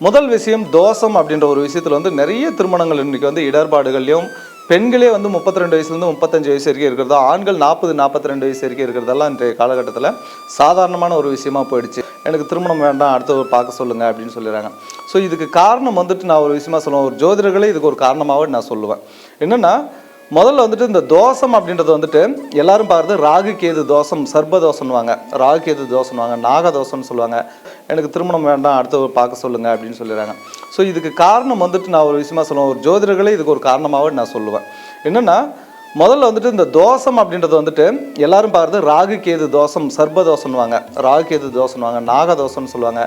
முதல் விஷயம் தோஷம் அப்படின்ற ஒரு விஷயத்தில் வந்து நிறைய திருமணங்கள் இன்றைக்கி வந்து இடர்பாடுகள்லையும் பெண்களே வந்து 32 வயசுலேருந்து 35 வயசு வரைக்கும் இருக்கிறதா, ஆண்கள் 40-42 வயசு வரைக்கும் இருக்கிறதெல்லாம் இன்றைய காலகட்டத்தில் சாதாரணமான ஒரு விஷயமா போயிடுச்சு. எனக்கு திருமணம் வேண்டாம், அடுத்த பார்க்க சொல்லுங்கள் அப்படின்னு சொல்லிடுறாங்க. ஸோ இதுக்கு காரணம் வந்துட்டு நான் ஒரு விஷயமா சொல்லுவேன், ஒரு ஜோதிடர்களே இதுக்கு ஒரு காரணமாகவே நான் சொல்லுவேன். என்னென்னா முதல்ல வந்துட்டு இந்த தோஷம் அப்படின்றது வந்துட்டு எல்லாரும் பார்க்குறது ராகு கேது தோஷம், சர்ப தோஷம்னுவாங்க, ராகு கேது தோஷம்னுவாங்க, நாக தோஷம்னு சொல்லுவாங்க. எனக்கு திருமணம் வேண்டாம், அடுத்த பார்க்க சொல்லுங்கள் அப்படின்னு சொல்லிடுறாங்க. ஸோ இதுக்கு காரணம் வந்துட்டு நான் ஒரு விஷயமா சொல்லுவேன், ஒரு ஜோதிடர்களே இதுக்கு ஒரு காரணமாகவே நான் சொல்லுவேன். என்னென்னா முதல்ல வந்துட்டு இந்த தோஷம் அப்படின்றது வந்துட்டு எல்லாரும் பார்க்குறது ராகு கேது தோஷம், சர்ப தோஷம்னுவாங்க, ராகு கேது தோஷம்னுவாங்க, நாக தோஷம்னு சொல்லுவாங்க.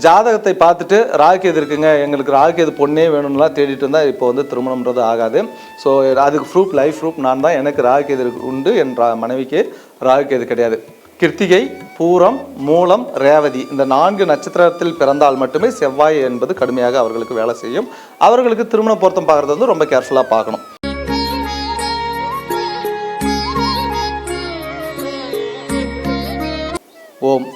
ஜாதகத்தை பார்த்துட்டு ராகுகேது இருக்குங்க, எங்களுக்கு ராகுகேது பொண்ணே வேணும்லாம் தேடிட்டு இருந்தால் இப்போ வந்து திருமணம்ன்றது ஆகாது. ஸோ அதுக்கு லைஃப் ப்ரூஃப் நான் தான், எனக்கு ராகுகேது உண்டு, என் மனைவிக்கு ராகுகேது கிடையாது. கிருத்திகை, பூரம், மூலம், ரேவதி இந்த 4 நட்சத்திரத்தில் பிறந்தால் மட்டுமே செவ்வாய் என்பது கடுமையாக அவர்களுக்கு வேலை செய்யும். அவர்களுக்கு திருமண பொருத்தம் பார்க்குறது வந்து ரொம்ப கேர்ஃபுல்லாக பார்க்கணும். ஓம்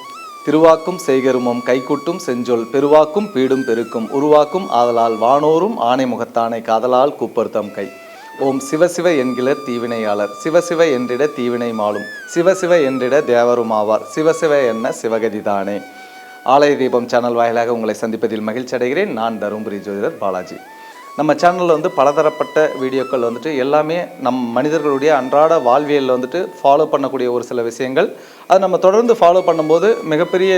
திருவாக்கும் செய்கருமம் கைக்குட்டும் செஞ்சொல் பெருவாக்கும் பீடும் பெருக்கும் உருவாக்கும் ஆதலால் வானோரும் ஆணை முகத்தானை காதலால் கூப்பர்த்தம் கை. ஓம் சிவசிவ என்கிற தீவினையாளர், சிவசிவ என்றிட தீவினை மாளும், சிவசிவ என்றிட தேவரும் ஆவார், சிவசிவ என்ன சிவகதிதானே. ஆலய தீபம் சேனல் வாயிலாக உங்களை சந்திப்பதில் மகிழ்ச்சி அடைகிறேன். நான் தருமபுரி ஜோதிடர் பாலாஜி. நம்ம சேனலில் வந்து பலதரப்பட்ட வீடியோக்கள் வந்துட்டு எல்லாமே நம் மனிதர்களுடைய அன்றாட வாழ்வியலில் வந்துட்டு ஃபாலோ பண்ணக்கூடிய ஒரு சில விஷயங்கள், அது நம்ம தொடர்ந்து ஃபாலோ பண்ணும்போது மிகப்பெரிய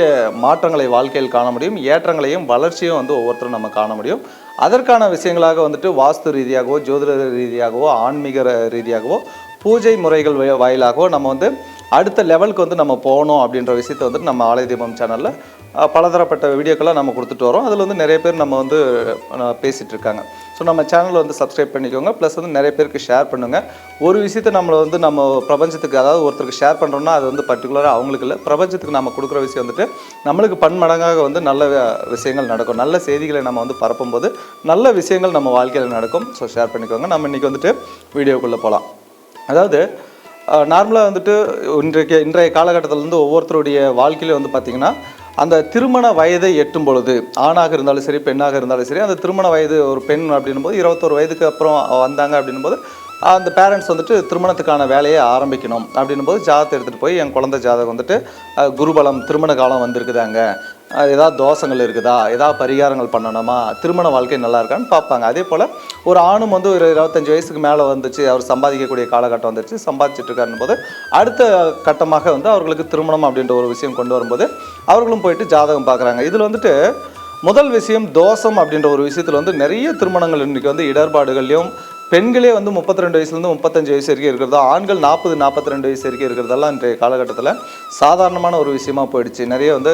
மாற்றங்களை வாழ்க்கையில் காண முடியும், ஏற்றங்களையும் வளர்ச்சியும் வந்து ஒவ்வொருத்தரும் நம்ம காண முடியும். அதற்கான விஷயங்களாக வந்துட்டு வாஸ்து ரீதியாகவோ, ஜோதிட ரீதியாகவோ, ஆன்மீக ரீதியாகவோ, பூஜை முறைகள் வாயிலாகவோ நம்ம வந்து அடுத்த லெவலுக்கு வந்து நம்ம போகணும் அப்படின்ற விஷயத்தை வந்துட்டு நம்ம ஆலய தீபம் சேனலில் பலதரப்பட்ட வீடியோக்கெல்லாம் நம்ம கொடுத்துட்டு வரோம். அதில் வந்து நிறைய பேர் நம்ம வந்து பேசிகிட்டு இருக்காங்க. ஸோ நம்ம சேனலை வந்து சப்ஸ்கிரைப் பண்ணிக்கோங்க, ப்ளஸ் வந்து நிறைய பேருக்கு ஷேர் பண்ணுங்கள். ஒரு விஷயத்தை நம்மளை வந்து நம்ம பிரபஞ்சத்துக்கு, அதாவது ஒருத்தருக்கு ஷேர் பண்ணுறோம்னா அது வந்து பர்டிகுலராக அவங்களுக்கு இல்லை, பிரபஞ்சத்துக்கு நம்ம கொடுக்குற விஷயம் வந்துட்டு நம்மளுக்கு பன்மடங்காக வந்து நல்ல விஷயங்கள் நடக்கும். நல்ல செய்திகளை நம்ம வந்து பரப்பும்போது நல்ல விஷயங்கள் நம்ம வாழ்க்கையில் நடக்கும். ஸோ ஷேர் பண்ணிக்கோங்க. நம்ம இன்றைக்கி வந்துட்டு வீடியோக்குள்ளே போகலாம். அதாவது நார்மலாக வந்துட்டு இன்றைய காலகட்டத்தில் வந்து ஒவ்வொருத்தருடைய வாழ்க்கையில வந்து பார்த்திங்கன்னா அந்த திருமண வயதை எட்டும் பொழுது, ஆணாக இருந்தாலும் சரி பெண்ணாக இருந்தாலும் சரி, அந்த திருமண வயது ஒரு பெண் அப்படின்னும் போது 21 வயதுக்கு அப்புறம் வந்தாங்க அப்படின்னும் போது அந்த பேரண்ட்ஸ் வந்துட்டு திருமணத்துக்கான வேலையை ஆரம்பிக்கணும் அப்படின்னும் போது ஜாதகத்தை எடுத்துகிட்டு போய் என் குழந்தை ஜாதகம் வந்துட்டு குருபலம் திருமண காலம் வந்திருக்குதாங்க, ஏதாவது தோஷங்கள் இருக்குதா, ஏதாவது பரிகாரங்கள் பண்ணணுமா, திருமண வாழ்க்கை நல்லா இருக்கான்னு பார்ப்பாங்க. அதே போல் ஒரு ஆணும் வந்து ஒரு 25 வயசுக்கு மேலே வந்துச்சு, அவர் சம்பாதிக்கக்கூடிய காலகட்டம் வந்துச்சு, சம்பாதிச்சுட்டு இருக்காருன்னு போது அடுத்த கட்டமாக வந்து அவர்களுக்கு திருமணம் அப்படின்ற ஒரு விஷயம் கொண்டு வரும்போது அவர்களும் போயிட்டு ஜாதகம் பார்க்குறாங்க. இதில் வந்துட்டு முதல் விஷயம் தோஷம் அப்படின்ற ஒரு விஷயத்தில் வந்து நிறைய திருமணங்கள் இன்றைக்கி வந்து இடர்பாடுகள்லையும் பெண்களே வந்து 32 வயசுலேருந்து 35 வயசு வரைக்கும் இருக்கிறதா, ஆண்கள் 40-42 வயசு வரைக்கும் இருக்கிறதெல்லாம் இன்றைய காலகட்டத்தில் சாதாரணமான ஒரு விஷயமா போயிடுச்சு. நிறைய வந்து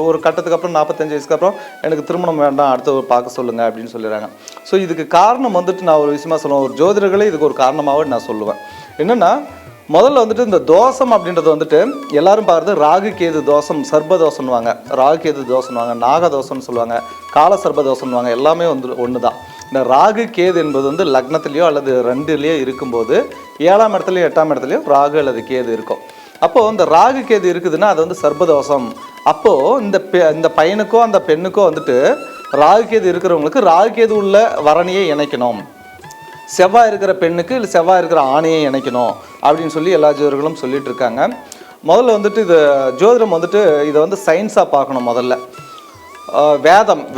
ஒரு கட்டத்துக்கு அப்புறம் 45 வயசுக்கு அப்புறம் எனக்கு திருமணம் வேண்டாம், அடுத்த பார்க்க சொல்லுங்கள் அப்படின்னு சொல்லிடுறாங்க. ஸோ இதுக்கு காரணம் வந்துட்டு நான் ஒரு விஷயமா சொல்லுவேன், ஒரு ஜோதிடர்களே இதுக்கு ஒரு காரணமாகவே நான் சொல்லுவேன். என்னென்னா முதல்ல வந்துட்டு இந்த தோஷம் அப்படின்றது வந்துட்டு எல்லாரும் பார்க்குறது ராகு கேது தோஷம், சர்ப தோஷம்னுவாங்க, ராகு கேது தோஷம்னுவாங்க, நாக தோஷம்னு சொல்லுவாங்க, கால சர்ப தோஷம்னுவாங்க. எல்லாமே வந்து ஒன்று தான். இந்த ராகு கேது என்பது வந்து லக்னத்துலேயோ அல்லது 2லேயோ இருக்கும்போது 7ஆம் இடத்துலையோ 8ஆம் இடத்துலையோ ராகு அல்லது கேது இருக்கும். அப்போது இந்த ராகு கேது இருக்குதுன்னா அது வந்து சர்பதோஷம். அப்போது இந்த பையனுக்கோ அந்த பெண்ணுக்கோ வந்துட்டு ராகு கேது இருக்கிறவங்களுக்கு ராகு கேது உள்ள வரணியை இணைக்கணும், செவ்வாய் இருக்கிற பெண்ணுக்கு இல்லை செவ்வாய் இருக்கிற ஆணையை இணைக்கணும் அப்படின்னு சொல்லி எல்லா ஜோதிடர்களும் சொல்லிட்டு இருக்காங்க. முதல்ல வந்துட்டு இது ஜோதிடம் வந்துட்டு இதை வந்து சயின்ஸாக பார்க்கணும். முதல்ல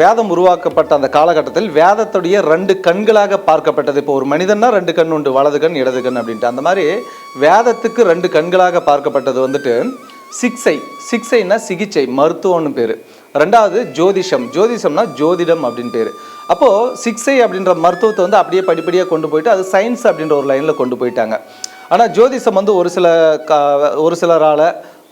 வேதம் உருவாக்கப்பட்ட அந்த காலகட்டத்தில் வேதத்துடைய 2 கண்களாக பார்க்கப்பட்டது. இப்போ ஒரு மனிதன்னா 2 கண் உண்டு, வலது கண் இடது கண் அப்படின்ட்டு. அந்த மாதிரி வேதத்துக்கு 2 கண்களாக பார்க்கப்பட்டது வந்துட்டு சிகிச்சைனா சிகிச்சை, மருத்துவம்னு பேர். 2வது ஜோதிஷம்னா ஜோதிடம் அப்படின்னு பேர். அப்போது சிகிச்சை அப்படின்ற மருத்துவத்தை வந்து அப்படியே படிப்படியாக கொண்டு போயிட்டு அது சயின்ஸ் அப்படின்ற ஒரு லைனில் கொண்டு போயிட்டாங்க. ஆனால் ஜோதிஷம் வந்து ஒரு சிலரால்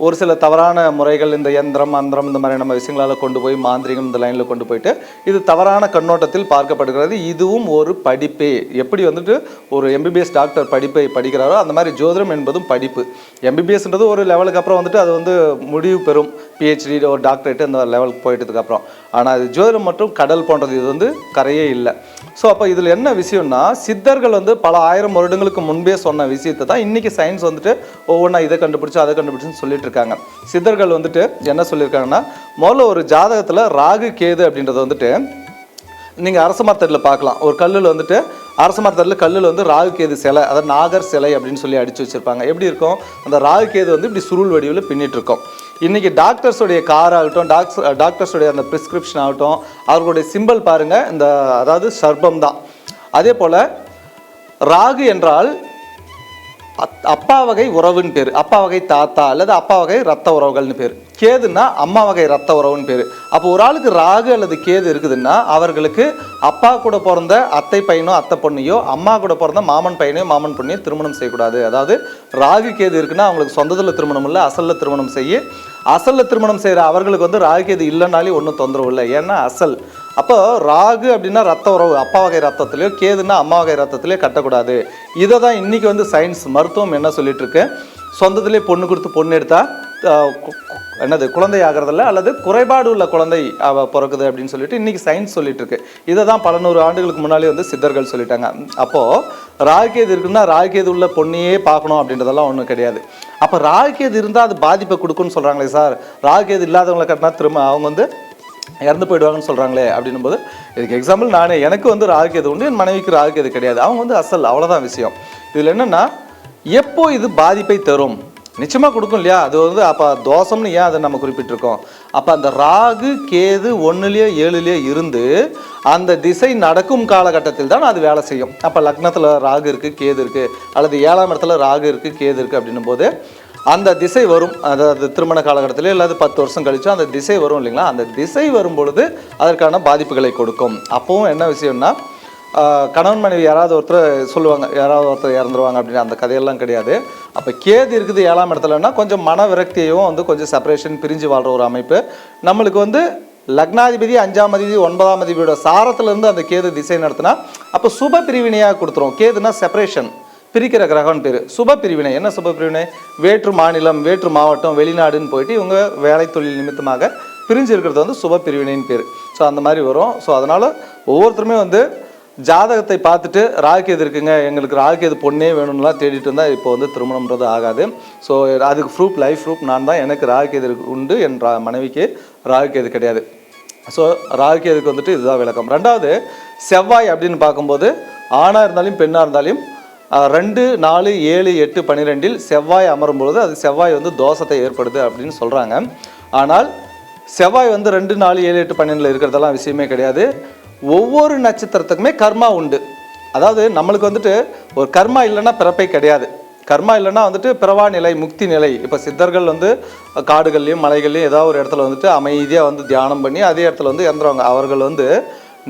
ஒரு சில தவறான முறைகள், இந்த யந்திரம் மந்திரம் இந்த மாதிரி நம்ம விஷயங்களால் கொண்டு போய் மாந்திரிகம் இந்த லைனில் கொண்டு போயிட்டு இது தவறான கண்ணோட்டத்தில் பார்க்கப்படுகிறது. இதுவும் ஒரு படிப்பே. எப்படி வந்துட்டு ஒரு எம்பிபிஎஸ் டாக்டர் படிப்பை படிக்கிறாரோ அந்த மாதிரி ஜோதிடம் என்பதும் படிப்பு. எம்பிபிஎஸ்ன்றது ஒரு லெவலுக்கு அப்புறம் வந்துட்டு அது வந்து முடிவு பெறும், பிஹெச்டி ஒரு டாக்டரேட்டு அந்த லெவலுக்கு போயிட்டதுக்கப்புறம். ஆனால் அது ஜோதிடம் மற்றும் கடல் போன்றது, இது வந்து கரையே இல்லை. ஸோ அப்போ இதில் என்ன விஷயம்னா சித்தர்கள் வந்து பல 1000 வருடங்களுக்கு முன்பே சொன்ன விஷயத்தை தான் இன்றைக்கி சயின்ஸ் வந்துட்டு ஒவ்வொன்றா இதை கண்டுபிடிச்சு அதை கண்டுபிடிச்சுன்னு சொல்லிட்டு இருக்காங்க. சித்தர்கள் வந்துட்டு என்ன சொல்லியிருக்காங்கன்னா முதல்ல ஒரு ஜாதகத்தில் ராகு கேது அப்படின்றது வந்துட்டு நீங்கள் அரச மரத்தடியில் பார்க்கலாம். ஒரு கல்லில் வந்துட்டு அரச மரத்தடியில் கல்லில் வந்து ராகு கேது சிலை, அதாவது நாகர் சிலை அப்படின்னு சொல்லி அடித்து வச்சுருப்பாங்க. எப்படி இருக்கும், அந்த ராகு கேது வந்து இப்படி சுருள் வடிவில் பின்னிட்டு இருக்கும். இன்றைக்கி டாக்டர்ஸுடைய கார் ஆகட்டும், டாக்டர்ஸுடைய அந்த ப்ரிஸ்கிரிப்ஷன் ஆகட்டும், அவர்களுடைய சிம்பிள் பாருங்கள், இந்த அதாவது சர்ப்பம் தான். அதே போல் ராகு என்றால் அப்பா வகை உறவுன்னு பேர், அப்பா வகை தாத்தா அல்லது அப்பா வகை ரத்த உறவுகள்னு பேர். கேதுன்னா அம்மா வகை ரத்த உறவுன்னு பேர். அப்போ ஒரு ஆளுக்கு ராகு அல்லது கேது இருக்குதுன்னா அவர்களுக்கு அப்பா கூட பிறந்த அத்தை பையனோ அத்தை பொண்ணையோ, அம்மா கூட பிறந்த மாமன் பையனையோ மாமன் பொண்ணையோ திருமணம் செய்யக்கூடாது. அதாவது ராகு கேது இருக்குன்னா அவங்களுக்கு சொந்தத்தில் திருமணம் இல்லை, அசலில் திருமணம் செய்ய. அசலில் திருமணம் செய்கிற அவர்களுக்கு வந்து ராகு கேது இல்லைனாலே ஒன்றும் தொந்தரவு இல்லை, ஏன்னா அசல். அப்போ ராகு அப்படின்னா ரத்த உறவு, அப்பா வகை ரத்தத்துலையோ, கேதுன்னா அம்மா வகை ரத்தத்துலையோ கட்டக்கூடாது. இதை தான் இன்றைக்கி வந்து சயின்ஸ் மருத்துவம் என்ன சொல்லிட்டு இருக்கு, சொந்தத்திலே பொண்ணு கொடுத்து பொண்ணு எடுத்தா என்னது குழந்தை ஆகிறதில்ல, அல்லது குறைபாடு உள்ள குழந்தை பிறக்குது அப்படின்னு சொல்லிட்டு இன்றைக்கி சயின்ஸ் சொல்லிட்டு இருக்கு. இதை தான் பல நூறு ஆண்டுகளுக்கு முன்னாலே வந்து சித்தர்கள் சொல்லிட்டாங்க. அப்போது ராகுகேது இருக்குன்னா ராகுகேது உள்ள பொண்ணையே பார்க்கணும் அப்படின்றதெல்லாம் ஒன்றும் கிடையாது. அப்போ ராகுகேது இருந்தால் அது பாதிப்பை கொடுக்குன்னு சொல்கிறாங்களே சார், ராகுகேது இல்லாதவங்களை கட்டினா திரும்ப அவங்க வந்து இறந்து போயிடுவாங்கன்னு சொல்கிறாங்களே அப்படின்னும் போது, இதுக்கு எக்ஸாம்பிள் எனக்கு வந்து ராகுகேது உண்டு, என் மனைவிக்கு ராகுகேது கிடையாது, அவங்க வந்து அசல், அவ்வளோதான் விஷயம். இதில் என்னென்னா எப்போ இது பாதிப்பை தரும், நிச்சயமாக கொடுக்கும் இல்லையா, அது வந்து அப்போ தோஷம்னு ஏன் அதை நம்ம குறிப்பிட்டிருக்கோம். அப்போ அந்த ராகு கேது 1லேயோ 7லேயோ இருந்து அந்த திசை நடக்கும் காலகட்டத்தில் தான் அது வேலை செய்யும். அப்போ லக்னத்தில் ராகு இருக்குது கேது இருக்குது, அல்லது 7ஆம் இடத்துல ராகு இருக்குது கேது இருக்குது அப்படின்னும் போது அந்த திசை வரும். அதாவது திருமண காலகட்டத்திலே இல்லாத 10 வருஷம் கழிச்சோ அந்த திசை வரும் இல்லைங்களா, அந்த திசை வரும் பொழுது அதற்கான பாதிப்புகளை கொடுக்கும். அப்போவும் என்ன விஷயம்னா, கணவன் மனைவி யாராவது ஒருத்தர் சொல்லுவாங்க, யாராவது ஒருத்தர் இறந்துருவாங்க அப்படின்னு, அந்த கதையெல்லாம் கிடையாது. அப்போ கேது இருக்குது 7ஆம் இடத்துலன்னா கொஞ்சம் மன விரக்தியையும் வந்து கொஞ்சம் செப்பரேஷன், பிரிஞ்சு வாழ்கிற ஒரு அமைப்பு. நம்மளுக்கு வந்து லக்னாதிபதி 5ஆம் அதிபதி 9ஆம் அதிபதியோட சாரத்திலேருந்து அந்த கேது திசை நடத்தினா அப்போ சுப பிரிவினையாக கொடுத்துரும். கேதுனா செப்பரேஷன், பிரிக்கிற கிரகம்னு பேர். சுப பிரிவினை என்ன சுப பிரிவினை, வேற்று மாநிலம் வேற்று மாவட்டம் வெளிநாடுன்னு போயிட்டு இவங்க வேலை தொழில் நிமித்தமாக பிரிஞ்சு இருக்கிறது வந்து சுப பிரிவினைன்னு பேர். ஸோ அந்த மாதிரி வரும். ஸோ அதனால் ஒவ்வொருத்தருமே வந்து ஜாதகத்தை பார்த்துட்டு ராகுகேது இருக்குங்க, எங்களுக்கு ராகுகேது பொண்ணே வேணும்லாம் தேடிட்டு இருந்தால் இப்போ வந்து திருமணம்ன்றது ஆகாது. ஸோ அதுக்கு ப்ரூஃப், லைஃப் ப்ரூஃப் நான் தான், எனக்கு ராகுகேது உண்டு, என் மனைவிக்கு ராகுகேது கிடையாது. ஸோ ராகுகேதுக்கு வந்துட்டு இதுதான் விளக்கம். ரெண்டாவது செவ்வாய் அப்படின்னு பார்க்கும்போது ஆணாக இருந்தாலும் பெண்ணாக இருந்தாலும் 2, 4, 7, 8, 12 செவ்வாய் அமரும் பொழுது அது செவ்வாய் வந்து தோஷத்தை ஏற்படுது அப்படின்னு சொல்கிறாங்க. ஆனால் செவ்வாய் வந்து 2, 4, 7, 8, 12 இருக்கிறதெல்லாம் விஷயமே கிடையாது. ஒவ்வொரு நட்சத்திரத்துக்குமே கர்மா உண்டு. அதாவது நம்மளுக்கு வந்துட்டு ஒரு கர்மா இல்லைன்னா பிறப்பை கிடையாது. கர்மா இல்லைன்னா வந்துட்டு பிறவா நிலை, முக்தி நிலை. இப்போ சித்தர்கள் வந்து காடுகள்லையும் மலைகள்லையும் ஏதாவது ஒரு இடத்துல வந்துட்டு அமைதியாக வந்து தியானம் பண்ணி அதே இடத்துல வந்து இறந்துருவாங்க. அவர்கள் வந்து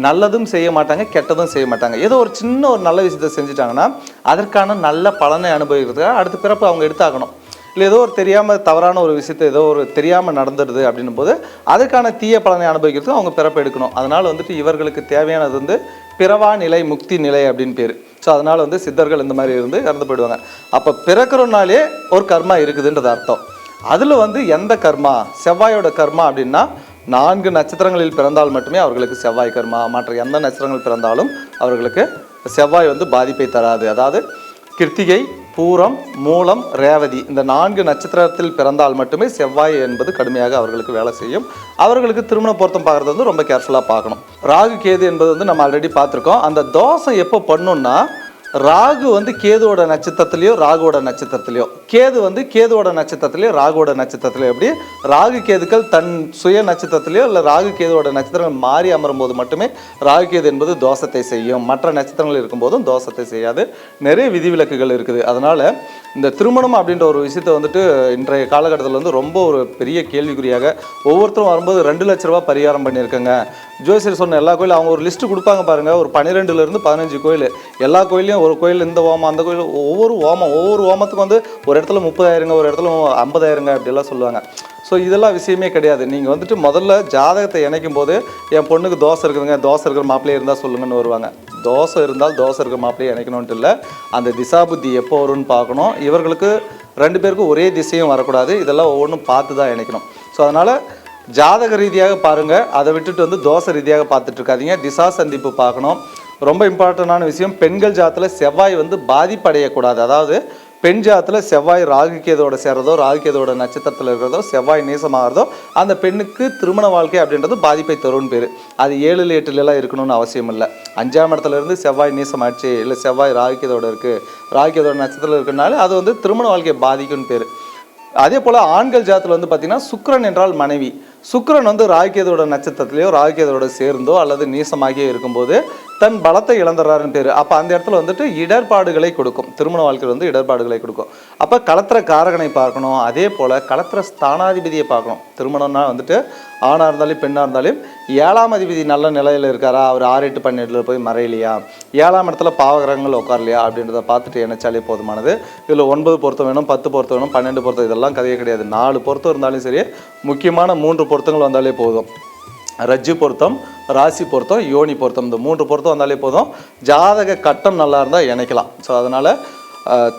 நல்லதும் செய்ய மாட்டாங்க, கெட்டதும் செய்ய மாட்டாங்க. ஏதோ ஒரு சின்ன ஒரு நல்ல விஷயத்தை செஞ்சுட்டாங்கன்னா அதற்கான நல்ல பலனை அனுபவிக்கிறதுக்காக அடுத்த பிறப்பு அவங்க எடுத்தாகணும். இல்லை ஏதோ ஒரு தெரியாமல் தவறான ஒரு விஷயத்தை ஏதோ ஒரு தெரியாமல் நடந்துடுது அப்படின்னும் போது அதுக்கான தீய பலனை அனுபவிக்கிறதுக்கு அவங்க பிறப்பு எடுக்கணும். அதனால் வந்துட்டு இவர்களுக்கு தேவையானது வந்து பிறவா நிலை, முக்தி நிலை அப்படின்னு பேர். ஸோ அதனால் வந்து சித்தர்கள் இந்த மாதிரி இருந்து இறந்து போயிடுவாங்க. அப்போ பிறக்கிறனாலே ஒரு கர்மா இருக்குதுன்றது அர்த்தம். அதில் வந்து எந்த கர்மா, செவ்வாயோட கர்மா அப்படின்னா 4 நட்சத்திரங்களில் பிறந்தால் மட்டுமே அவர்களுக்கு செவ்வாய் கர்மா. மற்ற எந்த நட்சத்திரங்கள் பிறந்தாலும் அவர்களுக்கு செவ்வாய் வந்து பாதிப்பை தராது. அதாவது கிருத்திகை, பூரம், மூலம், ரேவதி இந்த 4 நட்சத்திரத்தில் பிறந்தால் மட்டுமே செவ்வாய் என்பது கடுமையாக அவர்களுக்கு வேலை செய்யும். அவர்களுக்கு திருமண பொருத்தம் பார்க்குறது வந்து ரொம்ப கேர்ஃபுல்லாக பார்க்கணும். ராகு கேது என்பது வந்து நம்ம ஆல்ரெடி பார்த்துருக்கோம். அந்த தோஷம் எப்போ பண்ணுன்னா, ராகு வந்து கேதுவோட நட்சத்திரத்திலையோ ராகுவோட நட்சத்திரத்திலையோ, கேது வந்து கேதுவோட நட்சத்திரத்திலையோ ராகுவோட நட்சத்திரத்திலையோ, எப்படி ராகு கேதுக்கள் தன் சுய நட்சத்திரத்திலையோ இல்லை ராகு கேதுவோட நட்சத்திரங்கள் மாறி அமரும் போது மட்டுமே ராகு கேது என்பது தோஷத்தை செய்யும். மற்ற நட்சத்திரங்கள் இருக்கும்போதும் தோஷத்தை செய்யாது. நிறைய விதிவிலக்குகள் இருக்குது. அதனால் இந்த திருமணம் அப்படின்ற ஒரு விஷயத்தை வந்துட்டு இன்றைய காலகட்டத்தில் வந்து ரொம்ப ஒரு பெரிய கேள்விக்குறியாக ஒவ்வொருத்தரும் வரும்போது 2 லட்ச ரூபா பரிகாரம் பண்ணியிருக்கேங்க. ஜோசியர் சொன்ன எல்லா கோயிலும் அவங்க ஒரு லிஸ்ட்டு கொடுப்பாங்க பாருங்கள், ஒரு 12லேருந்து 15 கோயில். எல்லா கோயிலையும் ஒரு கோயில் இந்த ஓமம் அந்த கோயில், ஒவ்வொரு ஓமத்துக்கும் வந்து ஒரு இடத்துல 30,000, ஒரு இடத்துல 50,000 அப்படிலாம் சொல்லுவாங்க. ஸோ இதெல்லாம் விஷயமே கிடையாது. நீங்கள் வந்துட்டு முதல்ல ஜாதகத்தை இணைக்கும் போது என் பொண்ணுக்கு தோசை இருக்குதுங்க, தோசை இருக்கிற மாப்பிள்ளையே இருந்தால் சொல்லுங்கன்னு வருவாங்க. தோசை இருந்தால் தோசை இருக்கிற மாப்பிள்ளையே இணைக்கணும்ட்டு இல்லை, அந்த திசா புத்தி எப்போ வரும்னு பார்க்கணும். இவர்களுக்கு 2 பேருக்கும் ஒரே திசையும் வரக்கூடாது. இதெல்லாம் ஒவ்வொன்றும் பார்த்து தான் இணைக்கணும். ஸோ அதனால் ஜாதக ரீதியாக பாருங்கள், அதை விட்டுட்டு வந்து தோசை ரீதியாக பார்த்துட்டு இருக்காதீங்க. திசா சந்திப்பு பார்க்கணும். ரொம்ப இம்பார்ட்டண்டான விஷயம், பெண்கள் ஜாதத்தில் செவ்வாய் வந்து பாதிப்படையக்கூடாது. அதாவது பெண் ஜாதத்தில் செவ்வாய் ராகுகேதோட சேர்றதோ ராகுகேதோட நட்சத்திரத்தில் இருக்கிறதோ செவ்வாய் நேசமாகிறதோ அந்த பெண்ணுக்கு திருமண வாழ்க்கை அப்படின்றது பாதிப்பை தரும்னு பேர். அது 7 8 இருக்கணும்னு அவசியம் இல்லை. 5ஆம் இடத்துல இருந்து செவ்வாய் நேசமாச்சு, இல்லை செவ்வாய் ராகுகேதோட இருக்குது, ராகுகேதோட நட்சத்திரத்தில் இருக்குனால அது வந்து திருமண வாழ்க்கையை பாதிக்கும்னு பேர். அதே போல் ஆண்கள் ஜாதத்தில் வந்து பார்த்திங்கன்னா சுக்கிரன் என்றால் மனைவி. சுக்கிரன் வந்து ராகுகேதோட நட்சத்திரத்திலையோ ராகுகேதோட சேர்ந்தோ அல்லது நீசமாகியோ இருக்கும்போது தன் பலத்தை இழந்துறாருன்னு பேர். அப்போ அந்த இடத்துல வந்துட்டு இடர்பாடுகளை கொடுக்கும், திருமண வாழ்க்கையில் வந்து இடர்பாடுகளை கொடுக்கும். அப்போ களத்திர காரகனை பார்க்கணும், அதே போல் களத்திர ஸ்தானாதிபதியை பார்க்கணும். திருமணம்னா வந்துட்டு ஆணாக இருந்தாலும் பெண்ணாக இருந்தாலும் 7ஆம் அதிபதி நல்ல நிலையில் இருக்காரா, அவர் 6 8 12 போய் மறையலையா, 7ஆம் இடத்துல பாவகிரகங்கள் உட்காரலையா அப்படின்றத பார்த்துட்டு நினைச்சாலே போதுமானது. இதில் 9 பொருத்தம் வேணும், 10 பொருத்தம் வேணும், 12 பொருத்தம், இதெல்லாம் கதையே கிடையாது. 4 பொருத்தம் இருந்தாலும் சரி, முக்கியமான 3 பொருத்தங்கள் வந்தாலே போதும். ரஜ்ஜு பொருத்தம், ராசி பொருத்தம், யோனி பொருத்தம், இந்த 3 பொருத்தம் வந்தாலே போதும். ஜாதக கட்டம் நல்லா இருந்தால் இணைக்கலாம். ஸோ அதனால்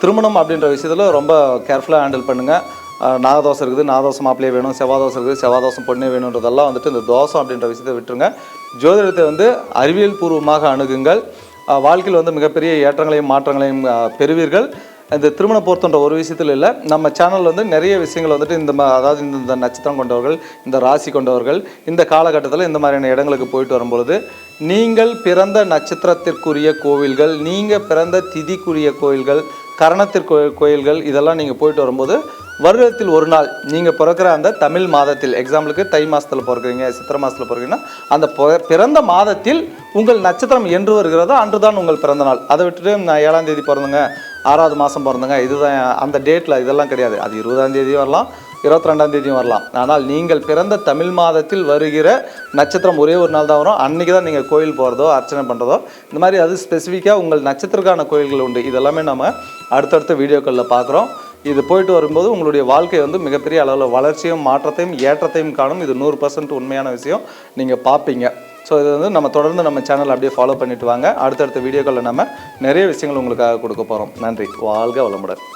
திருமணம் அப்படின்ற விஷயத்தில் ரொம்ப கேர்ஃபுல்லாக ஹேண்டில் பண்ணுங்கள். நாகதோஷம் இருக்குது, நாகதோஷம் மாப்பிள்ளையே வேணும், செவ்வாதோஷம் இருக்குது, செவ்வாதோஷம் பொண்ணே வேணுன்றதெல்லாம் வந்துட்டு இந்த தோஷம் அப்படின்ற விஷயத்தை விட்டுருங்க. ஜோதிடத்தை வந்து அறிவியல் பூர்வமாக அணுகுங்கள். வாழ்க்கையில் வந்து மிகப்பெரிய ஏற்றங்களையும் மாற்றங்களையும் பெறுவீர்கள். இந்த திருமண பொருத்தன்ற ஒரு விஷயத்தில் இல்லை, நம்ம சேனலில் வந்து நிறைய விஷயங்கள் வந்துட்டு அதாவது இந்த நட்சத்திரம் கொண்டவர்கள், இந்த ராசி கொண்டவர்கள் இந்த காலகட்டத்தில் இந்த மாதிரியான இடங்களுக்கு போயிட்டு வரும்பொழுது நீங்கள் பிறந்த நட்சத்திரத்திற்குரிய கோவில்கள், நீங்கள் பிறந்த திதிக்குரிய கோயில்கள், கரணத்திற்கு கோயில்கள், இதெல்லாம் நீங்கள் போயிட்டு வரும்போது வருடத்தில் ஒரு நாள் நீங்கள் பிறக்கிற அந்த தமிழ் மாதத்தில், எக்ஸாம்பிளுக்கு தை மாதத்தில் பிறக்கிறீங்க, சித்திரை மாதத்தில் பிறக்கிறீங்கன்னா அந்த பிறந்த மாதத்தில் உங்கள் நட்சத்திரம் என்று வருகிறதோ அன்று தான் உங்கள் பிறந்த நாள். அதை விட்டுட்டு நான் 7ஆம் தேதி பிறந்தங்க, 6வது மாதம் பிறந்தங்க, இதுதான் அந்த டேட்டில், இதெல்லாம் கிடையாது. அது 20ஆம் தேதியும் வரலாம், 22ஆம் தேதியும் வரலாம். ஆனால் நீங்கள் பிறந்த தமிழ் மாதத்தில் வருகிற நட்சத்திரம் ஒரே ஒரு நாள் தான் வரும். அன்றைக்கி தான் நீங்கள் கோயில் போகிறதோ அர்ச்சனை பண்ணுறதோ இந்த மாதிரி அது ஸ்பெசிஃபிக்காக உங்கள் நட்சத்திரக்கான கோயில்கள் உண்டு. இதெல்லாமே நம்ம அடுத்தடுத்த வீடியோக்களில் பார்க்குறோம். இது போயிட்டு வரும்போது உங்களுடைய வாழ்க்கை வந்து மிகப்பெரிய அளவில் வளர்ச்சியும் மாற்றத்தையும் ஏற்றத்தையும் காணும். இது 100% உண்மையான விஷயம், நீங்கள் பார்ப்பீங்க. ஸோ இது வந்து நம்ம தொடர்ந்து நம்ம சேனல் அப்படியே ஃபாலோ பண்ணிட்டு வாங்க. அடுத்தடுத்த வீடியோக்களில் நம்ம நிறைய விஷயங்கள் உங்களுக்காக கொடுக்க போகிறோம். நன்றி, வாழ்க வளமுடன்.